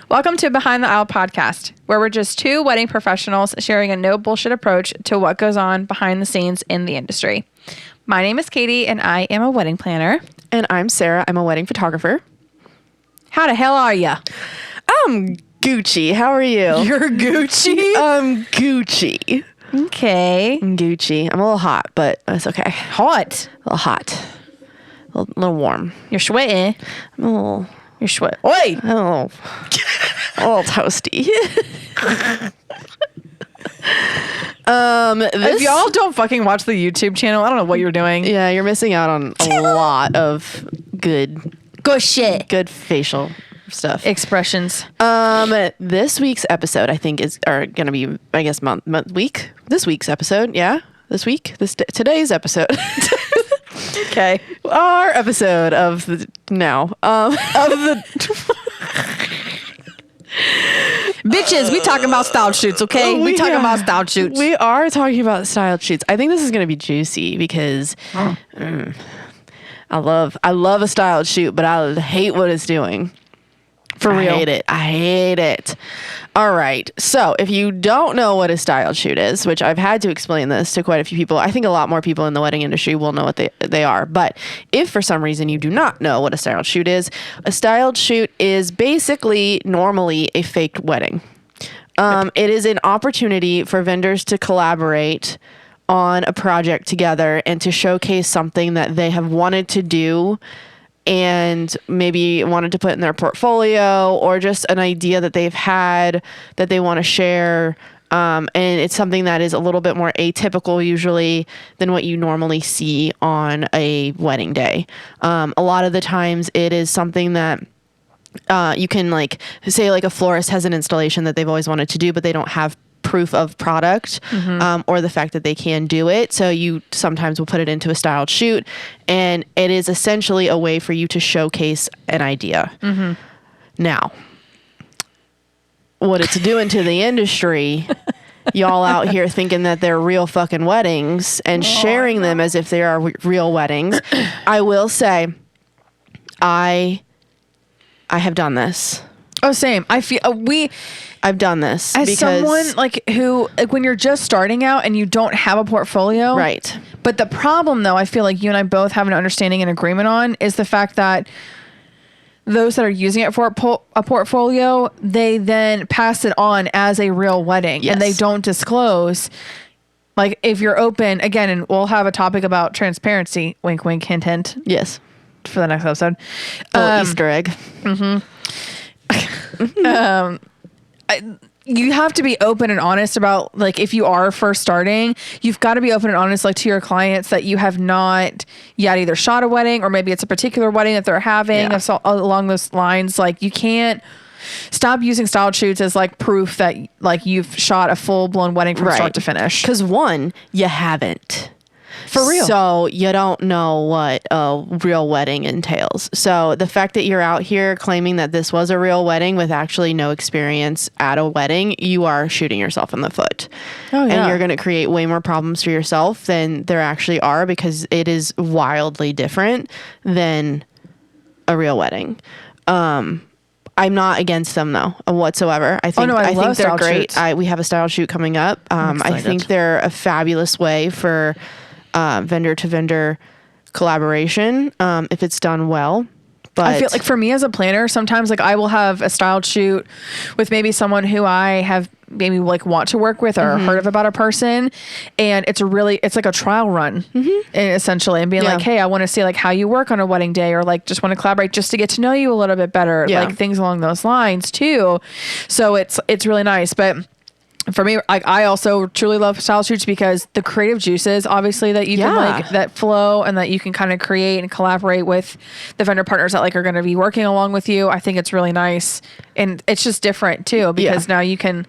Welcome to Behind the Aisle podcast, where we're just two wedding professionals sharing a no bullshit approach to what goes on behind the scenes in the industry. My name is Katie, and I am a wedding planner. And I'm Sarah. I'm a wedding photographer. How the hell are ya? I'm Gucci. How are you? You're Gucci? I'm Gucci. Okay. I'm Gucci. I'm a little hot, but it's okay. Hot? A little hot. A little warm. You're sweating. I'm a little... You're sweating. Oi! I'm a little toasty. If y'all don't fucking watch the YouTube channel, I don't know what you're doing. Yeah, you're missing out on a lot of good shit. Good facial stuff. Expressions. This week's episode, I think, is gonna be, I guess, week. This week's episode, yeah. Today's episode. Okay. Our episode of the Bitches, we talking about style shoots, okay? We talking about style shoots. We are talking about style shoots. I think this is going to be juicy because I love a styled shoot, but I hate what it's doing. For real. I hate it. All right. So if you don't know what a styled shoot is, which I've had to explain this to quite a few people, I think a lot more people in the wedding industry will know what they are. But if for some reason you do not know what a styled shoot is basically normally a faked wedding. It is an opportunity for vendors to collaborate on a project together and to showcase something that they have wanted to do and maybe wanted to put in their portfolio, or just an idea that they've had that they want to share. And it's something that is a little bit more atypical usually than what you normally see on a wedding day. A lot of the times it is something that you can, like, say, like a florist has an installation that they've always wanted to do, but they don't have proof of product, or the fact that they can do it. So you sometimes will put it into a styled shoot, and it is essentially a way for you to showcase an idea. Now, what it's doing to the industry, y'all out here thinking that they're real fucking weddings and sharing them as if they are real weddings. I will say, I have done this. Oh, same. I feel I've done this as because someone who when you're just starting out and you don't have a portfolio, right? But the problem, though, I feel like you and I both have an understanding and agreement on is the fact that those that are using it for a portfolio, they then pass it on as a real wedding, and they don't disclose. Like, if you're open again, and we'll have a topic about transparency. Wink, wink, hint, hint. Yes, for the next episode. Easter egg. You have to be open and honest about, like, if you are first starting, you've got to be open and honest, like, to your clients that you have not yet either shot a wedding, or maybe it's a particular wedding that they're having. So along those lines, like, you can't stop using styled shoots as, like, proof that, like, you've shot a full blown wedding from start to finish. Because one, you haven't. For real. So you don't know what a real wedding entails. So the fact that you're out here claiming that this was a real wedding with actually no experience at a wedding, you are shooting yourself in the foot. Oh, yeah. And you're going to create way more problems for yourself than there actually are, because it is wildly different than a real wedding. I'm not against them, though, whatsoever. I think they're great. We have a style shoot coming up. I think they're a fabulous way for vendor to vendor collaboration, if it's done well. But I feel like for me as a planner, sometimes, like, I will have a styled shoot with maybe someone who I have maybe, like, want to work with or heard of about a person, and it's like a trial run, essentially, and being like, hey, I want to see, like, how you work on a wedding day, or, like, just want to collaborate just to get to know you a little bit better, like, things along those lines too. So it's really nice. But for me, I also truly love style shoots because the creative juices, obviously, that you can, like, that flow, and that you can kind of create and collaborate with the vendor partners that, like, are going to be working along with you. I think it's really nice, and it's just different too, because now you can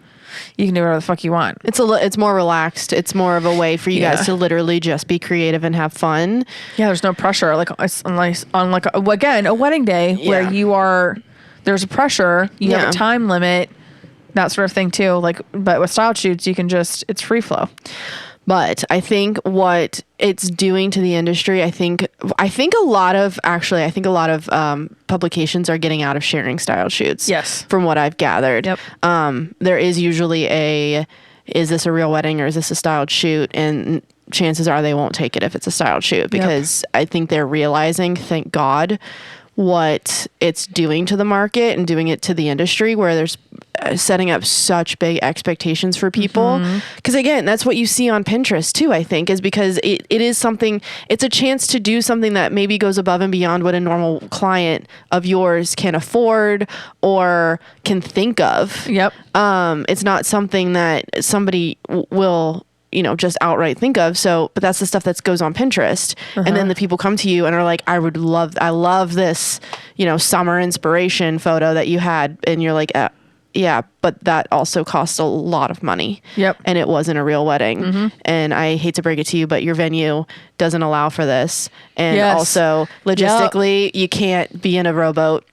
do whatever the fuck you want. It's more relaxed. It's more of a way for you guys to literally just be creative and have fun. Yeah, there's no pressure, like, unless on, like, again, a wedding day where there's a pressure, you have a time limit, that sort of thing too. Like, but with style shoots, you can it's free flow. But I think what it's doing to the industry, I think a lot of publications are getting out of sharing style shoots. Yes. From what I've gathered. Yep. There is usually is this a real wedding or is this a styled shoot? And chances are they won't take it if it's a styled shoot, because I think they're realizing, thank God, what it's doing to the market and doing it to the industry, where there's setting up such big expectations for people. Because again, that's what you see on Pinterest too, I think, is because it is something, it's a chance to do something that maybe goes above and beyond what a normal client of yours can afford or can think of. Yep. It's not something that somebody will, just outright think of. So, but that's the stuff that goes on Pinterest. And then the people come to you and are like, I love this, summer inspiration photo that you had. And you're like, yeah, but that also cost a lot of money. Yep. And it wasn't a real wedding. And I hate to break it to you, but your venue doesn't allow for this. And also logistically, you can't be in a rowboat.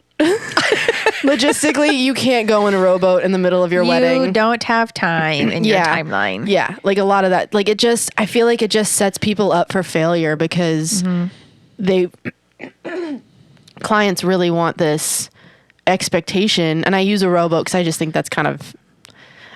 Logistically, you can't go in a rowboat in the middle of your wedding. You don't have time in your timeline. Yeah. Like a lot of that, like I feel like it just sets people up for failure, because clients really want this expectation. And I use a rowboat because I just think that's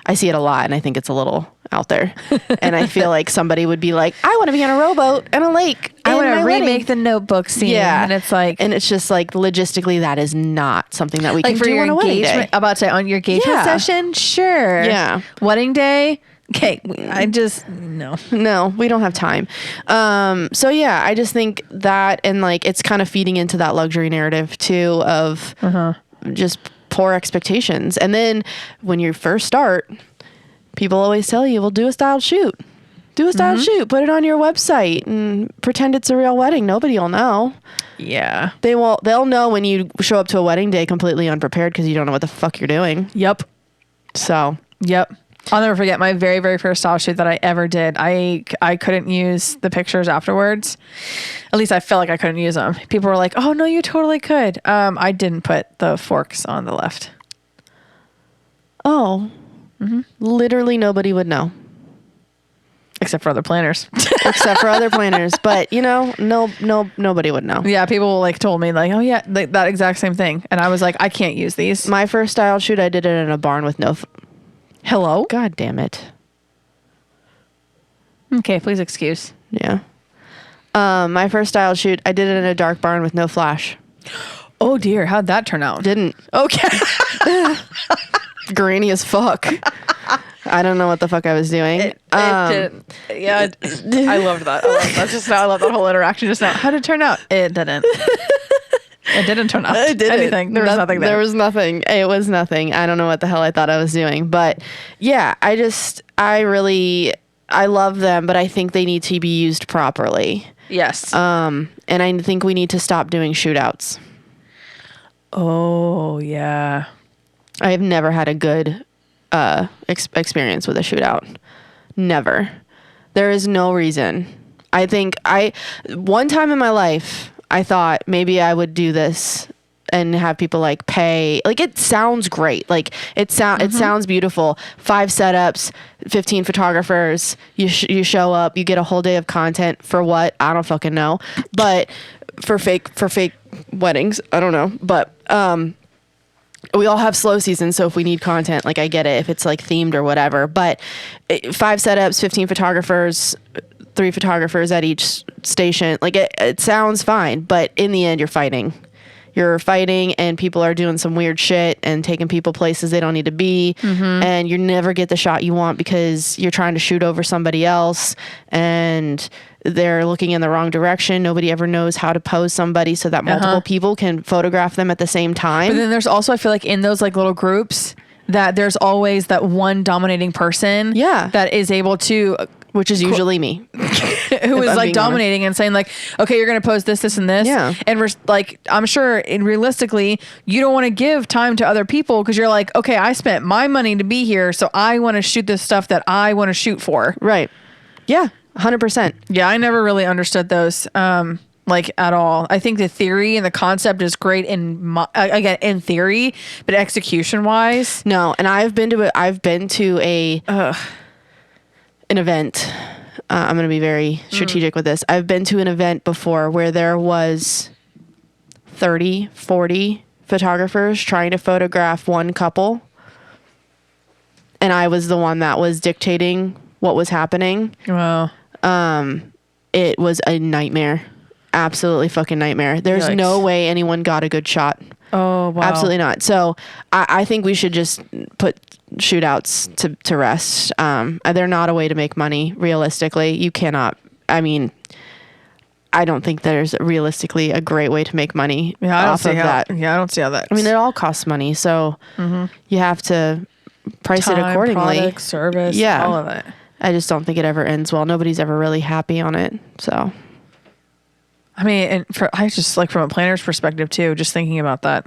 I see it a lot and I think it's a little out there. And I feel like somebody would be like, I want to be on a rowboat and a lake. I want to remake the Notebook scene. Yeah. And it's like, and it's just like, logistically, that is not something that we can do on a wedding day. About to say, on your engagement session? Sure. Yeah. Wedding day? Okay. No, we don't have time. So yeah, I just think that, and like, it's kind of feeding into that luxury narrative too of just poor expectations. And then when you first start, people always tell you, well, do a styled shoot. Do a styled shoot. Put it on your website and pretend it's a real wedding. Nobody will know. Yeah. They'll know when you show up to a wedding day completely unprepared because you don't know what the fuck you're doing. Yep. So. Yep. I'll never forget my very, very first style shoot that I ever did. I couldn't use the pictures afterwards. At least I felt like I couldn't use them. People were like, oh, no, you totally could. I didn't put the forks on the left. Oh. Literally nobody would know. Except for other planners. But, nobody would know. Yeah, people like told me like, oh, yeah, that exact same thing. And I was like, I can't use these. My first style shoot, I did it in a barn with no... Hello? God damn it. Okay, please excuse. Yeah. My first style shoot, I did it in a dark barn with no flash. Oh dear, how'd that turn out? Didn't. Okay. Grainy as fuck. I don't know what the fuck I was doing. It didn't. Yeah, I loved that. I love that whole interaction just now. How did it turn out? It didn't. It didn't turn out anything. There was nothing there. There was nothing. It was nothing. I don't know what the hell I thought I was doing. But yeah, I love them, but I think they need to be used properly. Yes. And I think we need to stop doing shootouts. Oh, yeah. I have never had a good experience with a shootout. Never. There is no reason. I think one time in my life, I thought maybe I would do this and have people like pay. Like, it sounds great. Like it sounds beautiful. 5 setups, 15 photographers. You show up, you get a whole day of content for what? I don't fucking know. But for fake weddings, I don't know. But we all have slow seasons, so if we need content, like I get it if it's like themed or whatever. But 5 setups, 15 photographers, 3 photographers at each station. Like it sounds fine, but in the end, you're fighting. And people are doing some weird shit and taking people places they don't need to be. And you never get the shot you want because you're trying to shoot over somebody else and they're looking in the wrong direction. Nobody ever knows how to pose somebody so that multiple people can photograph them at the same time. But then there's also, I feel like in those like little groups that there's always that one dominating person that is able to, which is usually me, who is like dominating and saying like, okay, you're going to post this, and this. Yeah. And we're like, I'm sure realistically, you don't want to give time to other people because you're like, okay, I spent my money to be here. So I want to shoot this stuff that I want to shoot for. Right. Yeah. 100%. Yeah. I never really understood those. Like at all. I think the theory and the concept is great again in theory, but execution wise, no. And I've been to an event I'm going to be very strategic with this. I've been to an event before where there was 30, 40 photographers trying to photograph one couple. And I was the one that was dictating what was happening. Wow. It was a nightmare. Absolutely fucking nightmare. There's Yikes. no way anyone got a good shot. Oh, wow. Absolutely not. So I think we should just put shootouts to rest. They're not a way to make money, realistically. You cannot, I mean, I don't think there's realistically a great way to make money off of that. Yeah, I don't see how that. I mean, it all costs money, so you have to price it Time, accordingly. product, service, Yeah. all of it. I just don't think it ever ends well. Nobody's ever really happy on it, so. I mean, and I just like from a planner's perspective too, just thinking about that.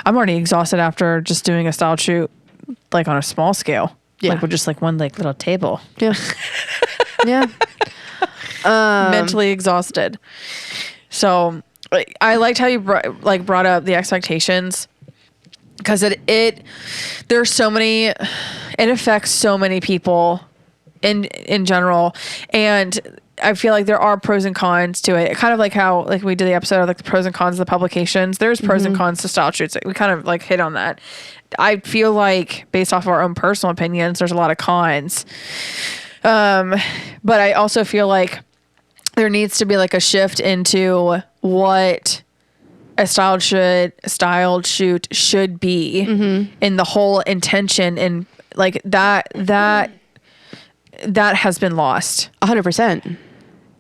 I'm already exhausted after just doing a style shoot, like on a small scale. Yeah. Like with just like one like little table. Yeah. Yeah. Mentally exhausted. So I liked how you brought up the expectations, because there's so many, it affects so many people in general, and I feel like there are pros and cons to it. Kind of like how like we did the episode of like the pros and cons of the publications. There's pros and cons to style shoots. We kind of like hit on that. I feel like based off of our own personal opinions, there's a lot of cons. But I also feel like there needs to be like a shift into what a styled shoot should be in the whole intention, and like that has been lost. 100%.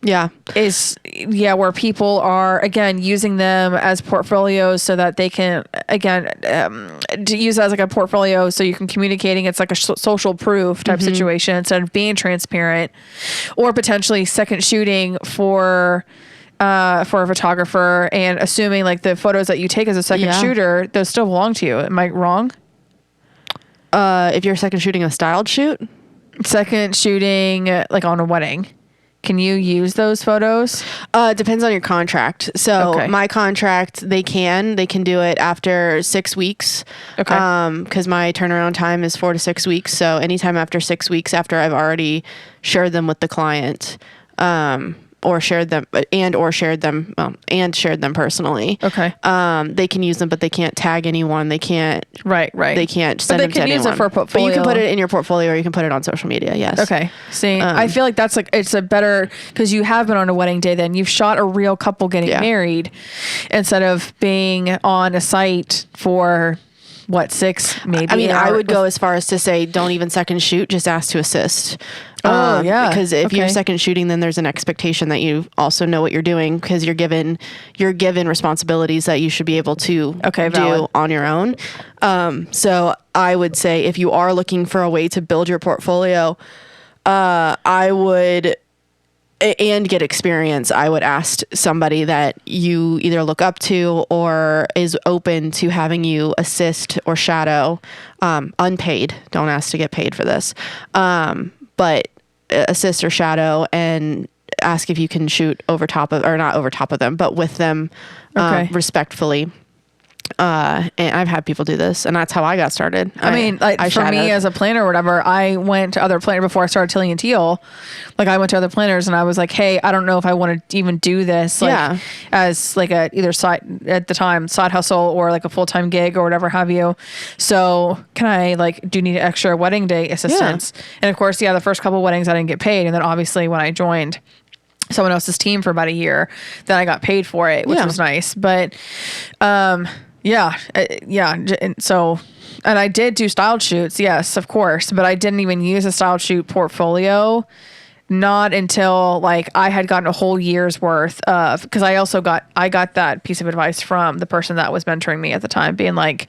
Yeah. Where people are again using them as portfolios so that they can to use it as like a portfolio so you can communicating. It's like a social proof type situation instead of being transparent, or potentially second shooting for a photographer and assuming like the photos that you take as a second shooter, those still belong to you. Am I wrong? If you're second shooting a styled shoot, second shooting like on a wedding, can you use those photos? Depends on your contract. So my contract, they can do it after 6 weeks. Okay. Cause my turnaround time is 4 to 6 weeks. So anytime after 6 weeks after I've already shared them with the client, or shared them personally. Okay. They can use them, but they can't tag anyone. They can't. Right. They can't send them to anyone. But they can use it for a portfolio. But you can put it in your portfolio, or you can put it on social media. Yes. Okay. See, I feel like that's like, it's a better, because you have been on a wedding day, then you've shot a real couple getting married instead of being on a site for what, 6 maybe. I mean, I would go as far as to say, don't even second shoot, just ask to assist. Because if you're second shooting, then there's an expectation that you also know what you're doing, because you're given responsibilities that you should be able to do on your own. So I would say if you are looking for a way to build your portfolio, I would, and get experience, I would ask somebody that you either look up to or is open to having you assist or shadow, unpaid. Don't ask to get paid for this. But assist or shadow, and ask if you can shoot over top of, or not over top of them, but with them, respectfully. And I've had people do this, and that's how I got started. I mean, like for me as a planner or whatever, I went to other planners before I started Tilly and Teal. Like I went to other planners and I was like, hey, I don't know if I want to even do this as like a either side at the time side hustle or like a full-time gig or whatever have you. So can I do you need extra wedding day assistance? Yeah. And of course, the first couple of weddings I didn't get paid. And then obviously when I joined someone else's team for about a year, then I got paid for it, which was nice. But, and so, and I did do styled shoots. Yes, of course. But I didn't even use a styled shoot portfolio, not until I had gotten a whole year's worth of, because I got that piece of advice from the person that was mentoring me at the time, being like,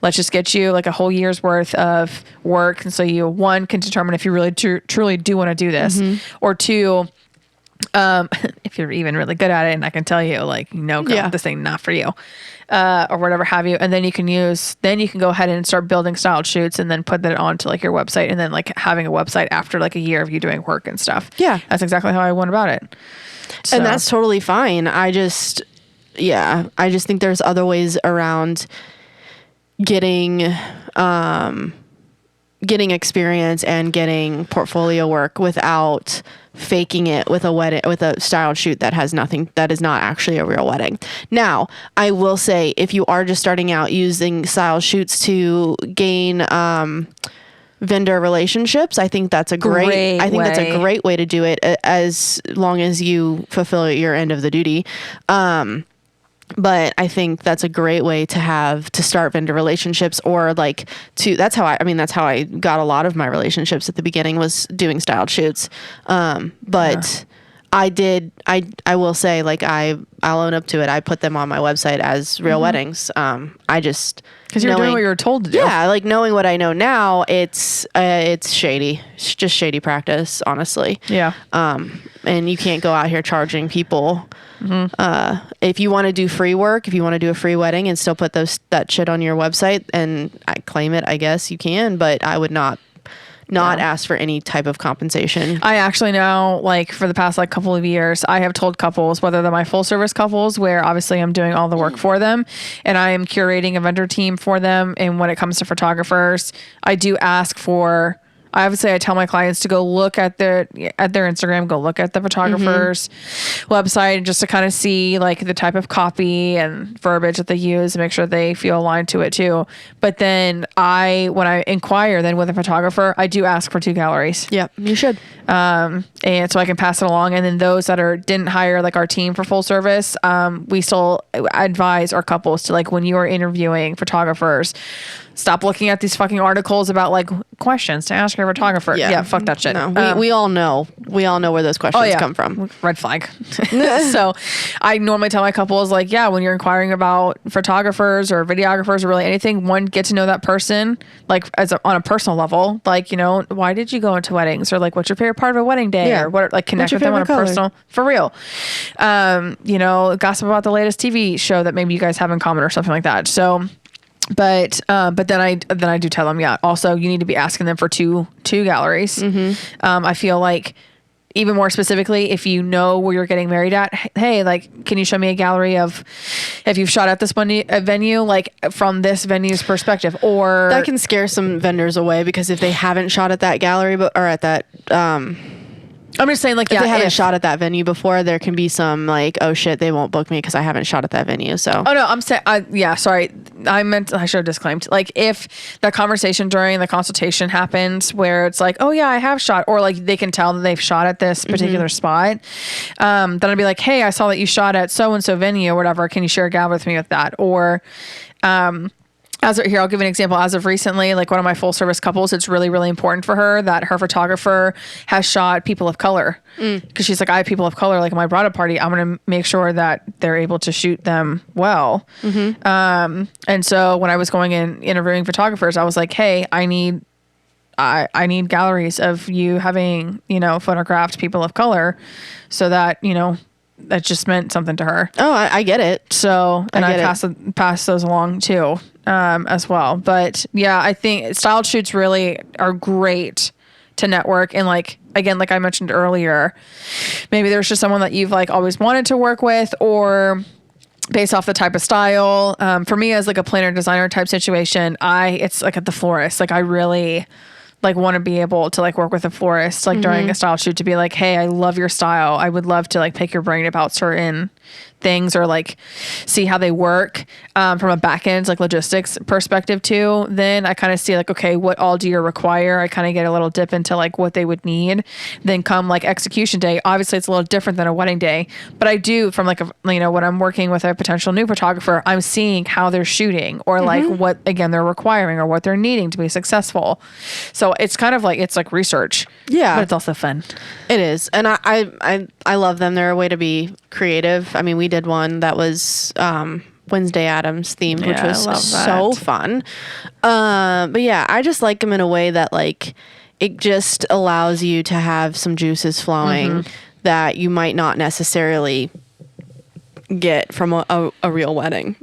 let's just get you a whole year's worth of work. And so you, one, can determine if you really truly do want to do this, or two, if you're even really good at it, and I can tell you girl, this ain't not for you, or whatever have you. And then you can go ahead and start building styled shoots and then put that onto your website, and then having a website after a year of you doing work and stuff. Yeah. That's exactly how I went about it. So. And that's totally fine. I just think there's other ways around getting, getting experience and getting portfolio work without faking it with a styled shoot that has nothing, that is not actually a real wedding. Now, I will say, if you are just starting out using style shoots to gain vendor relationships, I think that's a great way to do it, as long as you fulfill your end of the duty. But I think that's a great way to start vendor relationships, or that's how I got a lot of my relationships at the beginning, was doing styled shoots. But I will say, I'll own up to it. I put them on my website as real weddings. Because you're doing what you were told to do. Yeah, knowing what I know now, it's shady. It's just shady practice, honestly. Yeah. And you can't go out here charging people. If you want to do free work, if you want to do a free wedding and still put that shit on your website and I claim it, I guess you can, but I would not ask for any type of compensation. I actually know, for the past couple of years, I have told couples, whether they're my full service couples, where obviously I'm doing all the work for them and I am curating a vendor team for them. And when it comes to photographers, I do ask for, I would say, I tell my clients to go look at their Instagram, go look at the photographer's website, just to kind of see the type of copy and verbiage that they use and make sure they feel aligned to it too. But then when I inquire then with a photographer, I do ask for 2 galleries. Yep, you should. And so I can pass it along. And then those that didn't hire our team for full service, we still advise our couples to when you are interviewing photographers, stop looking at these fucking articles about questions to ask your photographer. Yeah, fuck that shit. No, we all know. We all know where those questions come from. Red flag. So I normally tell my couples when you're inquiring about photographers or videographers or really anything, one, get to know that person on a personal level. Why did you go into weddings, or what's your favorite part of a wedding day, or what? Connect with them on a personal, for real. Gossip about the latest TV show that maybe you guys have in common or something like that. So. But then I do tell them, also you need to be asking them for two galleries. I feel even more specifically, if you know where you're getting married at, hey, can you show me a gallery of if you've shot at this venue, from this venue's perspective? Or that can scare some vendors away, because if they haven't shot at that gallery, or at that, I'm just saying, if they haven't shot at that venue before, there can be some oh shit, they won't book me because I haven't shot at that venue. So. Oh no, I'm saying, sorry, I should have disclaimed. If that conversation during the consultation happens where it's oh yeah, I have shot, or they can tell that they've shot at this particular spot, then I'd be hey, I saw that you shot at so and so venue or whatever. Can you share a gallery with me with that? Or, I'll give an example. As of recently, one of my full service couples, it's really, really important for her that her photographer has shot people of color. Because she's I have people of color, in my bridal party, I'm going to make sure that they're able to shoot them well. And so when I was going in interviewing photographers, I was hey, I need galleries of you having, photographed people of color, so that, that just meant something to her. Oh, I get it. So, and I pass those along too, as well. But yeah, I think styled shoots really are great to network. And again, like I mentioned earlier, maybe there's just someone that you've always wanted to work with, or based off the type of style. For me, as a planner designer type situation, it's at the florist. I really want to be able to work with a florist during a style shoot, to be hey, I love your style. I would love to pick your brain about certain things, or see how they work from a back end logistics perspective too. Then I kind of see okay, what all do you require? I kind of get a little dip into what they would need. Then come execution day, obviously it's a little different than a wedding day, but I do from when I'm working with a potential new photographer, I'm seeing how they're shooting, or what again they're requiring, or what they're needing to be successful. So it's kind of it's research, but it's also fun. It is. And I love them. They're a way to be creative. I mean, we did one that was Wednesday Addams themed, which was so fun. But yeah, I just like them in a way that it just allows you to have some juices flowing that you might not necessarily get from a real wedding.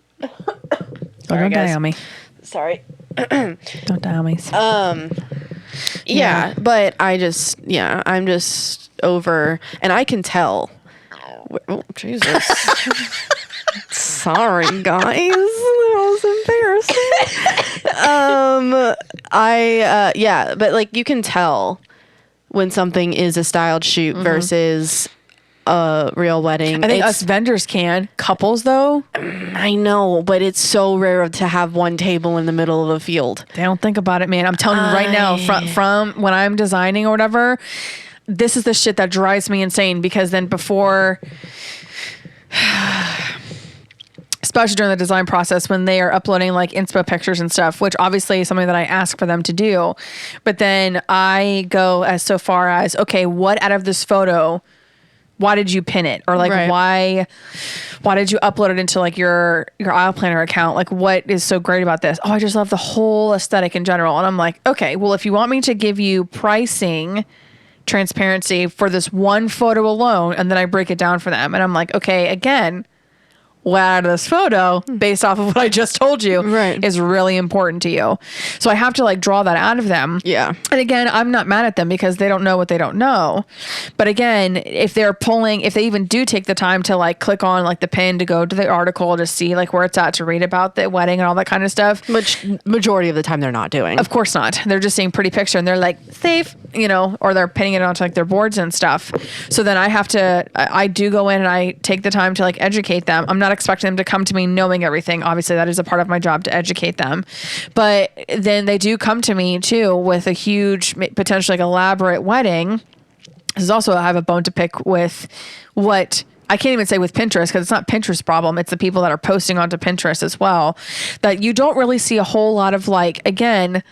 Don't die on me. Sorry. Don't die on me. Yeah, but I'm just over, and I can tell. Oh, Jesus. Sorry, guys. That was embarrassing. Yeah, but like you can tell when something is a styled shoot versus a real wedding. I think us vendors can. Couples, though, I know, but it's so rare to have one table in the middle of a field. they don't think about it, man. I'm telling you right now, from when I'm designing or whatever, this is the shit that drives me insane, because then before, especially during the design process, when they are uploading like inspo pictures and stuff, which obviously is something that I ask for them to do, but then I go as so far as, okay, what out of this photo, why did you pin it? Or like, why did you upload it into like your aisle planner account? Like, what is so great about this? Oh, I just love the whole aesthetic in general. And I'm like, okay, well, if you want me to give you pricing transparency for this one photo alone, and then I break it down for them, and I'm like, okay, again, what out of this photo, based off of what I just told you, is really important to you. So I have to like draw that out of them. Yeah. And again, I'm not mad at them because they don't know what they don't know. But again, if they even do take the time to like click on like the pin to go to the article to see like where it's at, to read about the wedding and all that kind of stuff. Which majority of the time they're not doing. Of course not. They're just seeing pretty picture and they're like, save, or they're pinning it onto like their boards and stuff. So then I do go in and I take the time to like educate them. I'm not expecting them to come to me knowing everything. Obviously, that is a part of my job to educate them. But then they do come to me too with a huge, potentially like elaborate wedding. This is also, I have a bone to pick with what I can't even say with Pinterest, because it's not Pinterest's problem. It's the people that are posting onto Pinterest as well, that you don't really see a whole lot of like, again,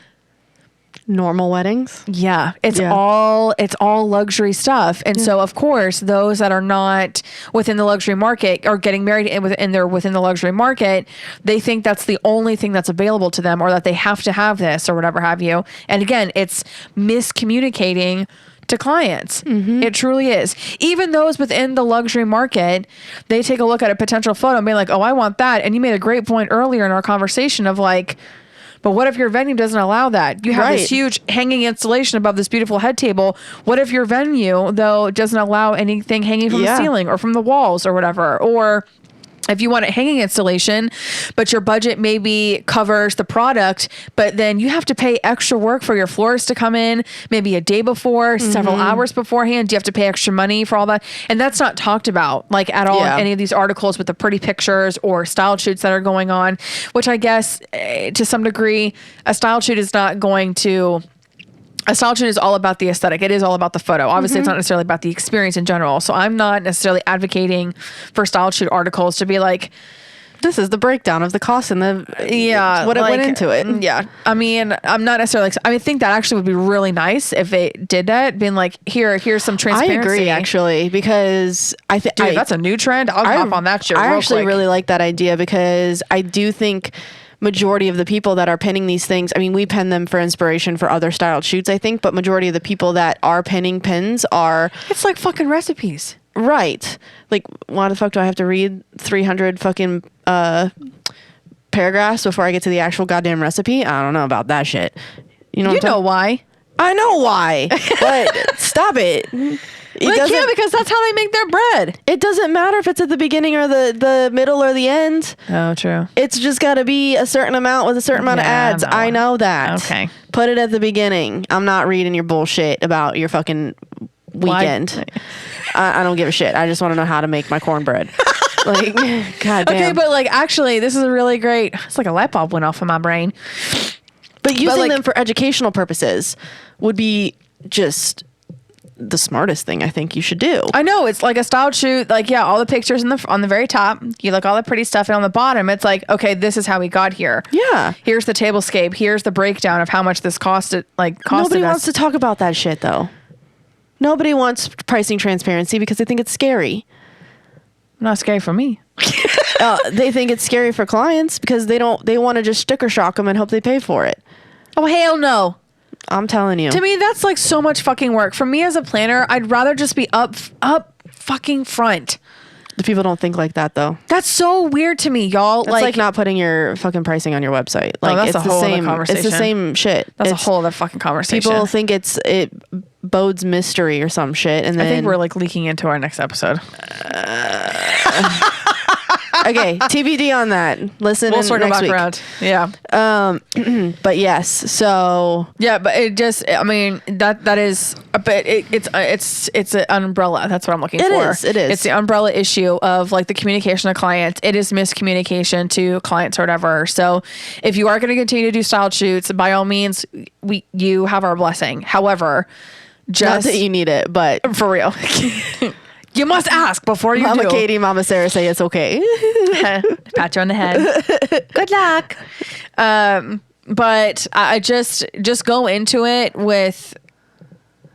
normal weddings. Yeah. It's all luxury stuff. And so of course, those that are not within the luxury market or getting married within the luxury market, they think that's the only thing that's available to them, or that they have to have this or whatever have you. And again, it's miscommunicating to clients. It truly is. Even those within the luxury market, they take a look at a potential photo and be like, oh, I want that. And you made a great point earlier in our conversation of like, but what if your venue doesn't allow that? You have this huge hanging installation above this beautiful head table. What if your venue, though, doesn't allow anything hanging from the ceiling or from the walls or whatever? Or if you want a hanging installation, but your budget maybe covers the product, but then you have to pay extra work for your florist to come in, maybe a day before, several hours beforehand. Do you have to pay extra money for all that? And that's not talked about like at all in any of these articles with the pretty pictures or style shoots that are going on, which I guess to some degree, a style shoot is not going to... A style shoot is all about the aesthetic. It is all about the photo. Obviously, it's not necessarily about the experience in general. So I'm not necessarily advocating for style shoot articles to be like, this is the breakdown of the cost and what went into it. Yeah. I mean, I'm not necessarily I think that actually would be really nice if it did that, being like, here's some transparency. I agree, actually, because I think that's a new trend. I'll hop on that shit. I actually really like that idea, because I do think majority of the people that are pinning these things, I mean, we pin them for inspiration for other styled shoots, I think, but majority of the people that are pinning pins are... It's like fucking recipes. Right. Like, why the fuck do I have to read 300 fucking paragraphs before I get to the actual goddamn recipe? I don't know about that shit. You know why. I know why, but stop it. Because that's how they make their bread. It doesn't matter if it's at the beginning or the middle or the end. Oh, true. It's just got to be a certain amount with a certain amount of ads. I know that. Okay. Put it at the beginning. I'm not reading your bullshit about your fucking weekend. I don't give a shit. I just want to know how to make my cornbread. Like, goddamn. Okay, but like, actually, this is a really great... It's like a light bulb went off in my brain. But using them for educational purposes would be just... the smartest thing I think you should do. I know, it's like a styled shoot, like all the pictures on the very top, you look all the pretty stuff, and on the bottom it's like, okay, this is how we got here. Yeah. Here's the tablescape, here's the breakdown of how much this costed Nobody wants to talk about that shit though. Nobody wants pricing transparency because they think it's scary. Not scary for me. They think it's scary for clients because they want to just sticker shock them and hope they pay for it. Oh, hell no. I'm telling you. To me, that's like so much fucking work. For me as a planner, I'd rather just be up fucking front. The people don't think like that though. That's so weird to me, y'all. It's like not putting your fucking pricing on your website. Like, that's it's a whole the same other conversation. It's the same shit. That's a whole other fucking conversation. People think it bodes mystery or some shit, and then I think we're like leaking into our next episode. Okay, TBD on that. Listen, We'll circle next back week. around. Yeah. But yes, so Yeah, but it just, I mean, that is, but it's an umbrella. That's what I'm looking for. It is. It's the umbrella issue of like the communication to clients. It is miscommunication to clients or whatever. So if you are going to continue to do styled shoots, by all means, you have our blessing. However, not just that you need it, but for real. You must ask before you Mama do. Katie, Mama Sarah say it's okay. Pat you on the head. Good luck. But I just go into it with,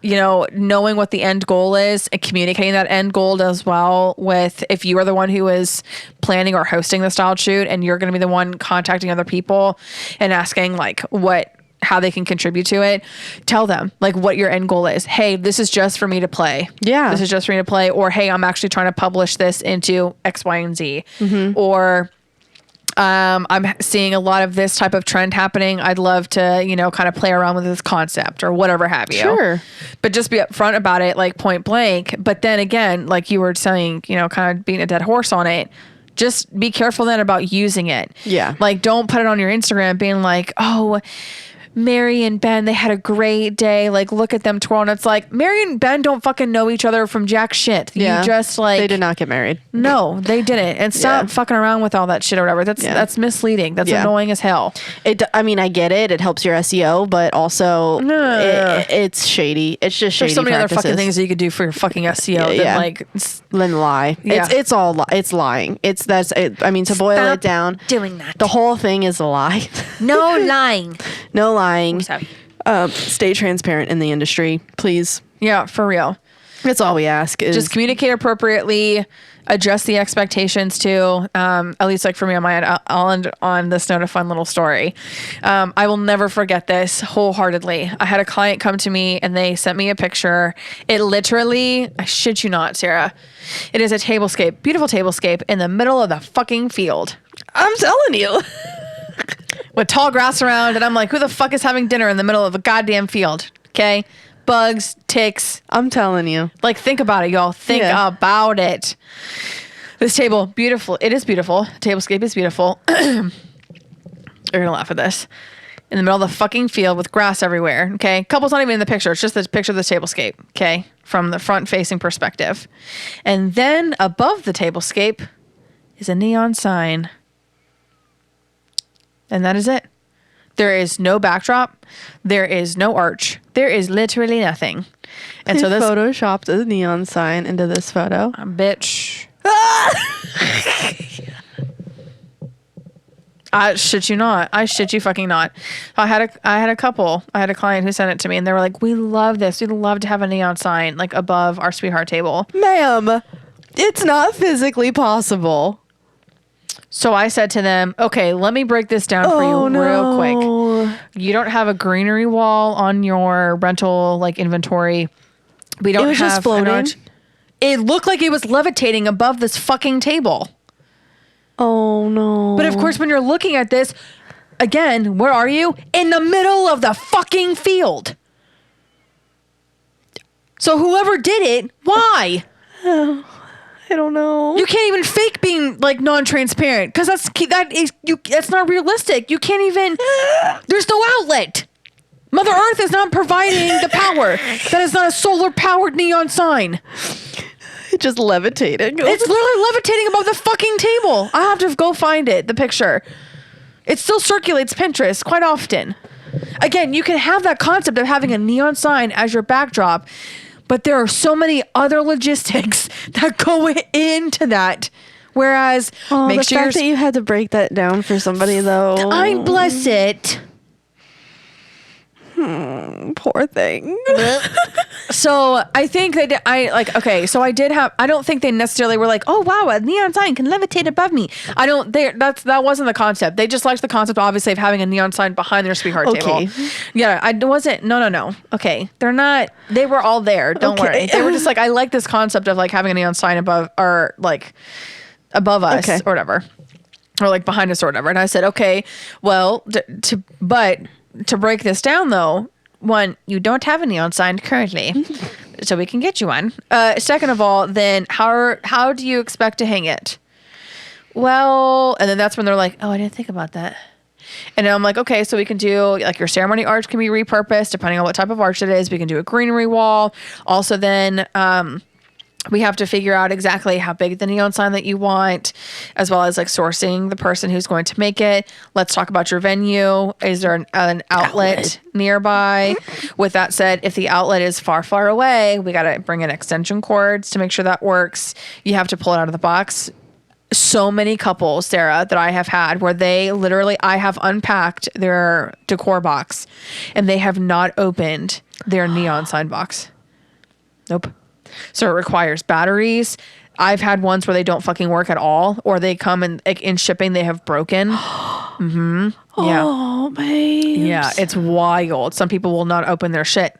you know, knowing what the end goal is and communicating that end goal as well with, if you are the one who is planning or hosting the styled shoot and you're going to be the one contacting other people and asking like how they can contribute to it, tell them like what your end goal is. Hey, this is just for me to play. Yeah. This is just for me to play. Or, hey, I'm actually trying to publish this into X, Y, and Z. Or, I'm seeing a lot of this type of trend happening. I'd love to, you know, kind of play around with this concept or whatever have you. Sure. But just be upfront about it, like point blank. But then again, like you were saying, you know, kind of being a dead horse on it. Just be careful then about using it. Yeah. Like don't put it on your Instagram being like, oh, Mary and Ben, they had a great day. Like, look at them twirling. It's like, Mary and Ben don't fucking know each other from jack shit. Yeah. You just like... They did not get married. No, they didn't. And stop fucking around with all that shit or whatever. That's misleading. That's annoying as hell. I mean, I get it. It helps your SEO, but also it's shady. It's just shady. There's so many practices. other fucking things that you could do for your fucking SEO than like... Then lie. Yeah. It's all it's lying. I mean, to boil Stop it down, doing that. the whole thing is a lie. No lying. No lying. Sorry. Stay transparent in the industry, please. Yeah, for real. That's all we ask. Is Just communicate appropriately, adjust the expectations too. At least like for me on my end, I'll end on this note, a fun little story. I will never forget this wholeheartedly. I had a client come to me and they sent me a picture. It literally, I shit you not, Sarah, it is a tablescape, beautiful tablescape in the middle of the fucking field. I'm telling you. With tall grass around, and I'm like, who the fuck is having dinner in the middle of a goddamn field? Okay? Bugs, ticks. I'm telling you. Like, think about it, y'all. Think about it. This table, beautiful. It is beautiful. Tablescape is beautiful. You're gonna laugh at this. In the middle of the fucking field with grass everywhere. Okay? Couple's not even in the picture. It's just the picture of the tablescape. Okay? From the front-facing perspective. And then above the tablescape is a neon sign. And that is it. There is no backdrop. There is no arch. There is literally nothing. And so this photoshopped a neon sign into this photo. Bitch. I shit you not. I shit you fucking not. I had a couple. I had a client who sent it to me and they were like, we love this. We'd love to have a neon sign like above our sweetheart table. Ma'am, it's not physically possible. So I said to them, okay, let me break this down for you real quick. You don't have a greenery wall on your rental like inventory. We don't have just floating. It looked like it was levitating above this fucking table. Oh no. But of course, when you're looking at this, again, where are you? In the middle of the fucking field. So whoever did it, why? I don't know. You can't even fake being like non-transparent because that's not realistic. You can't even. There's no outlet. Mother Earth is not providing the power. That is not a solar-powered neon sign. It's just levitating. It's literally levitating above the fucking table. I have to go find it. The picture. It still circulates Pinterest quite often. Again, you can have that concept of having a neon sign as your backdrop. But there are so many other logistics that go into that. Whereas, make sure the fact that you had to break that down for somebody, though. I bless it. Poor thing. So I think that I don't think they necessarily were like, oh wow, a neon sign can levitate above me. That wasn't the concept. They just liked the concept, obviously, of having a neon sign behind their sweetheart table. Yeah, I wasn't. No. Okay, they're not. They were all there. Don't worry. They were just like, I like this concept of like having a neon sign above or like above us or whatever, or like behind us or whatever. And I said, okay, well, but to break this down though. One, you don't have a neon sign currently, so we can get you one. Second of all, then how do you expect to hang it? well, and then that's when they're like, oh, I didn't think about that. And I'm like, okay, so we can do like your ceremony arch can be repurposed depending on what type of arch it is. We can do a greenery wall. Also, then we have to figure out exactly how big the neon sign that you want, as well as like sourcing the person who's going to make it. Let's talk about your venue. Is there an outlet nearby? With that said, if the outlet is far, far away, we got to bring in extension cords to make sure that works. You have to pull it out of the box. So many couples, Sarah, that I have had where they literally, I have unpacked their decor box and they have not opened their neon sign box. Nope. So it requires batteries. I've had ones where they don't fucking work at all, or they come and like, in shipping, they have broken. Mm-hmm. Yeah. Oh, man. Yeah. It's wild. Some people will not open their shit.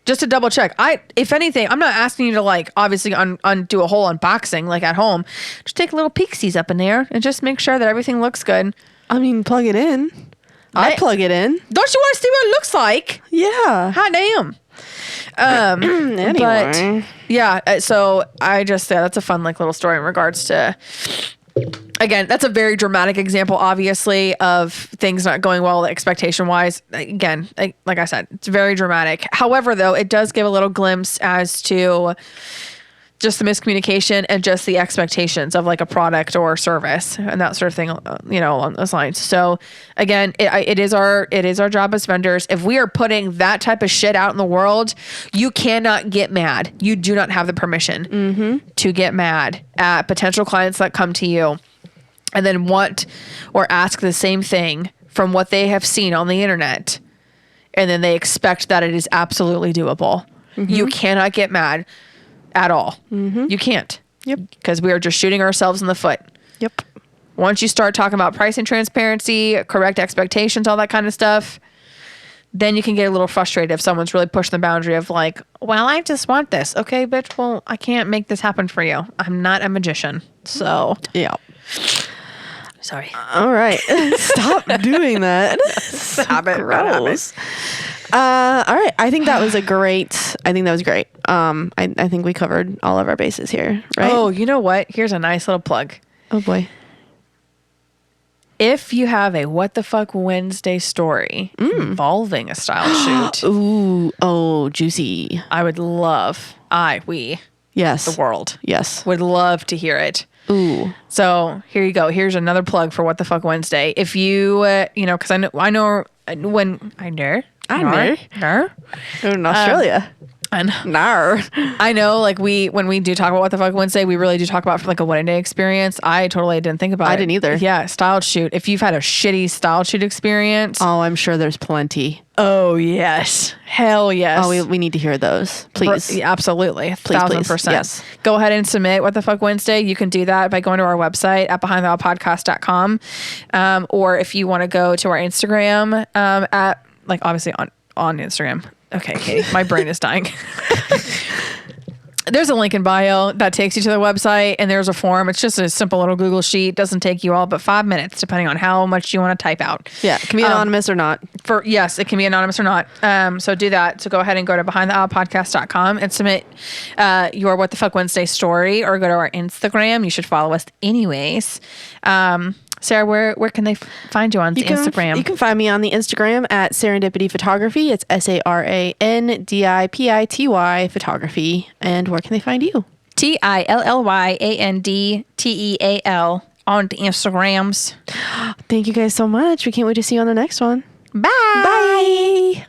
Just to double check. If anything, I'm not asking you to like obviously do a whole unboxing like at home. Just take little peeksies up in there and just make sure that everything looks good. I mean, plug it in. I plug it in. Don't you want to see what it looks like? Yeah. Hot damn. Anyway. But yeah, so I just that's a fun like little story in regards to. Again, that's a very dramatic example, obviously, of things not going well expectation wise. Again, like I said, it's very dramatic. However, though, it does give a little glimpse as to just the miscommunication and just the expectations of like a product or service and that sort of thing, along those lines. So again, it is our job as vendors. If we are putting that type of shit out in the world, you cannot get mad. You do not have the permission to get mad at potential clients that come to you and then want or ask the same thing from what they have seen on the internet. And then they expect that it is absolutely doable. You cannot get mad at all. You can't. Yep. Because we are just shooting ourselves in the foot. Yep. Once you start talking about pricing transparency, correct expectations, all that kind of stuff, then you can get a little frustrated if someone's really pushing the boundary of like, well, I just want this. Okay, bitch, well, I can't make this happen for you. I'm not a magician. So. Yeah. Sorry. All right. Stop doing that. Stop it. Gross. All right. I think that was great. I think we covered all of our bases here, right? Oh, you know what? Here's a nice little plug. Oh boy. If you have a What the Fuck Wednesday story involving a style shoot. Ooh. Oh, juicy. I would love, we, yes, the world, yes, would love to hear it. Ooh. So here you go. Here's another plug for What the Fuck Wednesday. If you, because I know when in Australia. I know, like when we do talk about What the Fuck Wednesday, we really do talk about like a wedding day experience. I totally didn't think about it. I didn't either. Yeah, style shoot. If you've had a shitty style shoot experience. Oh, I'm sure there's plenty. Oh, yes. Hell yes. Oh, we need to hear those. Please. Absolutely. Please, 1,000%. Yes. Go ahead and submit What the Fuck Wednesday. You can do that by going to our website at behindtheoutpodcast.com. Or if you want to go to our Instagram at, like, obviously on Instagram. Okay, Katie, my brain is dying. There's a link in bio that takes you to the website, and there's a form. It's just a simple little Google sheet. Doesn't take you all but 5 minutes, depending on how much you want to type out. Yeah, it can be anonymous or not. Yes, it can be anonymous or not. So do that. So go ahead and go to behindtheoutpodcast.com and submit your What the Fuck Wednesday story, or go to our Instagram. You should follow us anyways. Sarah, where can they find you on Instagram? You can find me on the Instagram at Serendipity Photography. It's SARANDIPITY Photography. And where can they find you? TILLYANDTEAL on the Instagrams. Thank you guys so much. We can't wait to see you on the next one. Bye. Bye.